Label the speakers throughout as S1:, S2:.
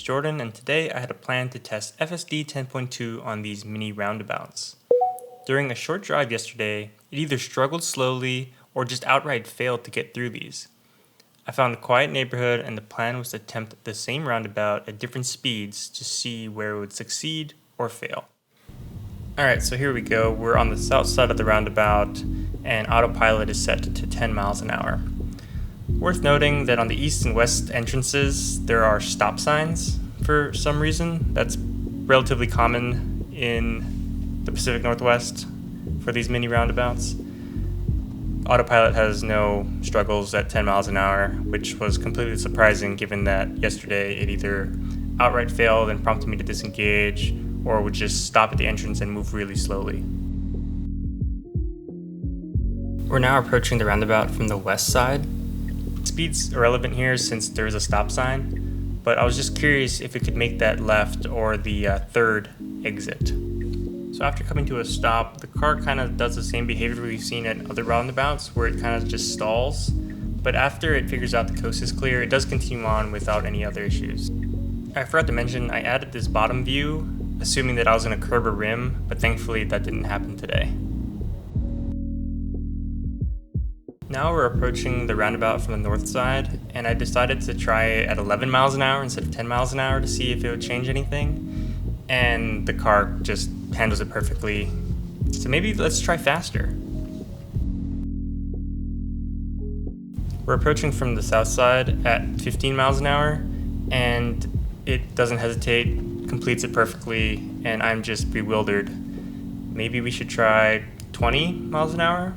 S1: is Jordan, and today I had a plan to test FSD 10.2 on these mini roundabouts. During a short drive yesterday, it either struggled slowly or just outright failed to get through these. I found a quiet neighborhood, and the plan was to attempt the same roundabout at different speeds to see where it would succeed or fail. Alright, so here we go. We're on the south side of the roundabout, and autopilot is set to 10 miles an hour. Worth noting that on the east and west entrances, there are stop signs for some reason. That's relatively common in the Pacific Northwest for these mini roundabouts. Autopilot has no struggles at 10 miles an hour, which was completely surprising given that yesterday it either outright failed and prompted me to disengage, or would just stop at the entrance and move really slowly. We're now approaching the roundabout from the west side. Speed's irrelevant here since there is a stop sign, but I was just curious if it could make that left or the third exit. So after coming to a stop, the car kind of does the same behavior we've seen at other roundabouts where it kind of just stalls, but after it figures out the coast is clear, it does continue on without any other issues. I forgot to mention, I added this bottom view, assuming that I was going to curb a rim, but thankfully that didn't happen today. Now we're approaching the roundabout from the north side, and I decided to try it at 11 miles an hour instead of 10 miles an hour to see if it would change anything, and the car just handles it perfectly. So maybe let's try faster. We're approaching from the south side at 15 miles an hour, and it doesn't hesitate, completes it perfectly, and I'm just bewildered. Maybe we should try 20 miles an hour?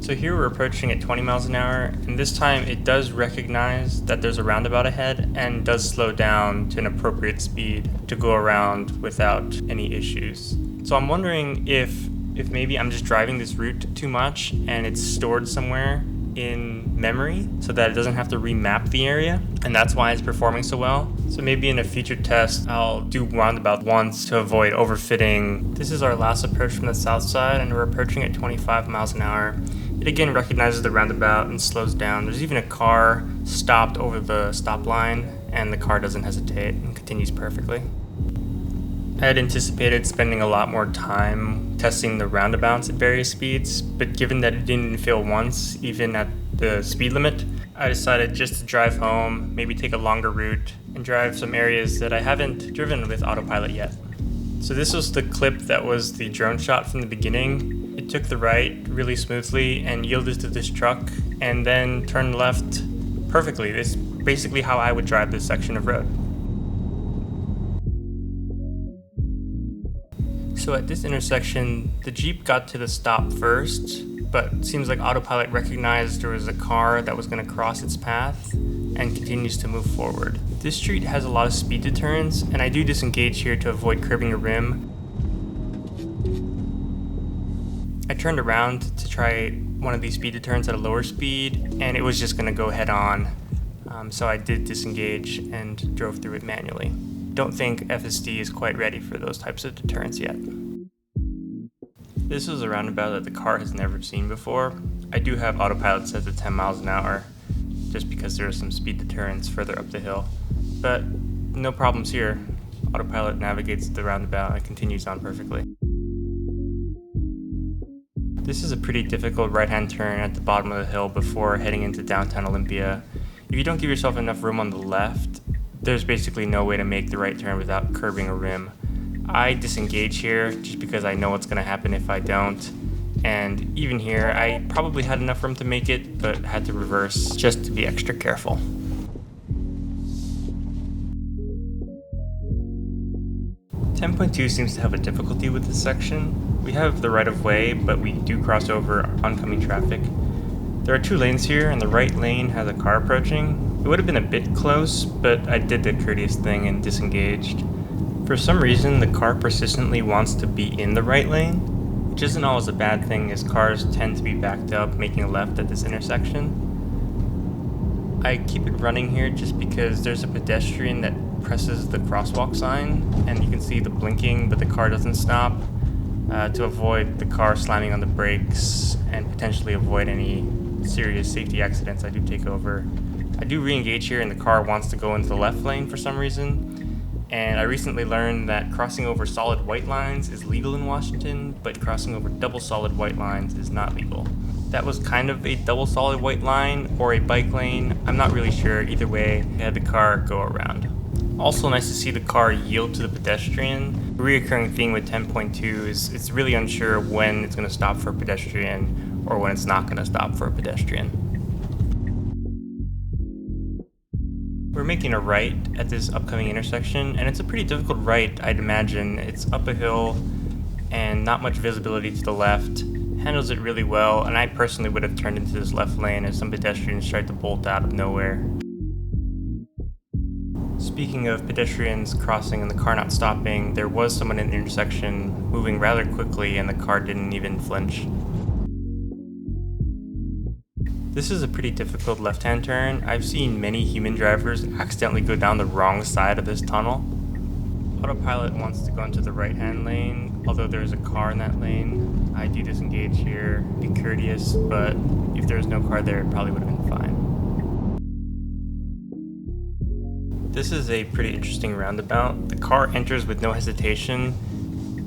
S1: So here we're approaching at 20 miles an hour, and this time it does recognize that there's a roundabout ahead and does slow down to an appropriate speed to go around without any issues. So I'm wondering if maybe I'm just driving this route too much and it's stored somewhere in memory so that it doesn't have to remap the area, and that's why it's performing so well. So maybe in a future test I'll do roundabout once to avoid overfitting. This is our last approach from the south side, and we're approaching at 25 miles an hour. It again recognizes the roundabout and slows down. There's even a car stopped over the stop line, and the car doesn't hesitate and continues perfectly. I had anticipated spending a lot more time testing the roundabouts at various speeds, but given that it didn't fail once, even at the speed limit, I decided just to drive home, maybe take a longer route, and drive some areas that I haven't driven with autopilot yet. So this was the clip that was the drone shot from the beginning. It took the right really smoothly and yielded to this truck, and then turned left perfectly. This is basically how I would drive this section of road. So at this intersection, the Jeep got to the stop first, but it seems like autopilot recognized there was a car that was going to cross its path and continues to move forward. This street has a lot of speed deterrents, and I do disengage here to avoid curbing a rim. I turned around to try one of these speed deterrents at a lower speed, and it was just going to go head on. So I did disengage and drove through it manually. Don't think FSD is quite ready for those types of deterrents yet. This was a roundabout that the car has never seen before. I do have autopilot set to 10 miles an hour just because there are some speed deterrents further up the hill. But no problems here. Autopilot navigates the roundabout and continues on perfectly. This is a pretty difficult right-hand turn at the bottom of the hill before heading into downtown Olympia. If you don't give yourself enough room on the left, there's basically no way to make the right turn without curbing a rim. I disengage here just because I know what's going to happen if I don't. And even here, I probably had enough room to make it, but had to reverse just to be extra careful. .2 seems to have a difficulty with this section. We have the right of way, but we do cross over oncoming traffic. There are two lanes here, and the right lane has a car approaching. It would have been a bit close, but I did the courteous thing and disengaged. For some reason, the car persistently wants to be in the right lane, which isn't always a bad thing as cars tend to be backed up making a left at this intersection. I keep it running here just because there's a pedestrian that presses the crosswalk sign, and you can see the blinking, but the car doesn't stop. To avoid the car slamming on the brakes and potentially avoid any serious safety accidents, I do take over. I do re-engage here and the car wants to go into the left lane for some reason. And I recently learned that crossing over solid white lines is legal in Washington, but crossing over double solid white lines is not legal. That was kind of a double solid white line or a bike lane. I'm not really sure. Either way, I had the car go around. Also nice to see the car yield to the pedestrian. The reoccurring theme with 10.2 is it's really unsure when it's going to stop for a pedestrian or when it's not going to stop for a pedestrian. We're making a right at this upcoming intersection, and it's a pretty difficult right, I'd imagine. It's up a hill and not much visibility to the left. Handles it really well, and I personally would have turned into this left lane as some pedestrians tried to bolt out of nowhere. Speaking of pedestrians crossing and the car not stopping, there was someone in the intersection moving rather quickly and the car didn't even flinch. This is a pretty difficult left-hand turn. I've seen many human drivers accidentally go down the wrong side of this tunnel. Autopilot wants to go into the right-hand lane, although there's a car in that lane. I do disengage here, be courteous, but if there was no car there, it probably would have been fine. This is a pretty interesting roundabout. The car enters with no hesitation,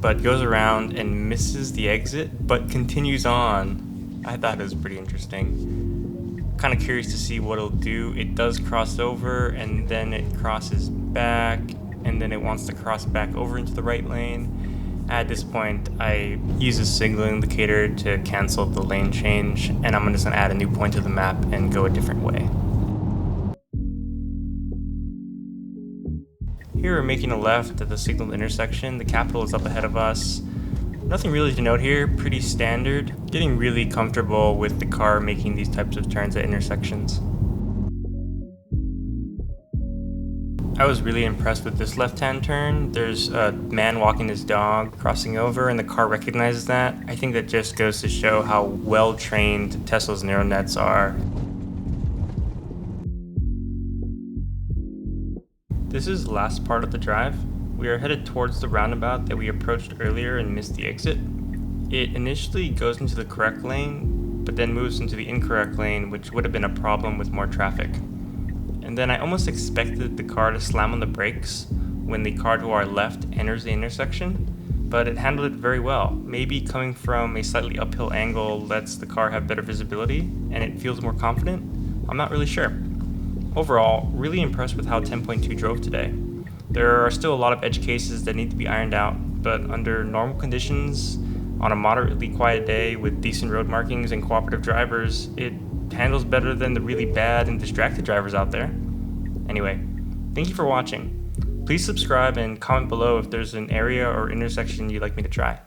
S1: but goes around and misses the exit, but continues on. I thought it was pretty interesting. Kind of curious to see what it'll do. It does cross over, and then it crosses back, and then it wants to cross back over into the right lane. At this point, I use a signal indicator to cancel the lane change, and I'm just going to add a new point to the map and go a different way. Here we're making a left at the signaled intersection. The Capitol is up ahead of us. Nothing really to note here, pretty standard. Getting really comfortable with the car making these types of turns at intersections. I was really impressed with this left-hand turn. There's a man walking his dog crossing over and the car recognizes that. I think that just goes to show how well-trained Tesla's neural nets are. This is the last part of the drive. We are headed towards the roundabout that we approached earlier and missed the exit. It initially goes into the correct lane, but then moves into the incorrect lane, which would have been a problem with more traffic. And then I almost expected the car to slam on the brakes when the car to our left enters the intersection, but it handled it very well. Maybe coming from a slightly uphill angle lets the car have better visibility and it feels more confident. I'm not really sure. Overall, really impressed with how 10.2 drove today. There are still a lot of edge cases that need to be ironed out, but under normal conditions, on a moderately quiet day with decent road markings and cooperative drivers, it handles better than the really bad and distracted drivers out there. Anyway, thank you for watching. Please subscribe and comment below if there's an area or intersection you'd like me to try.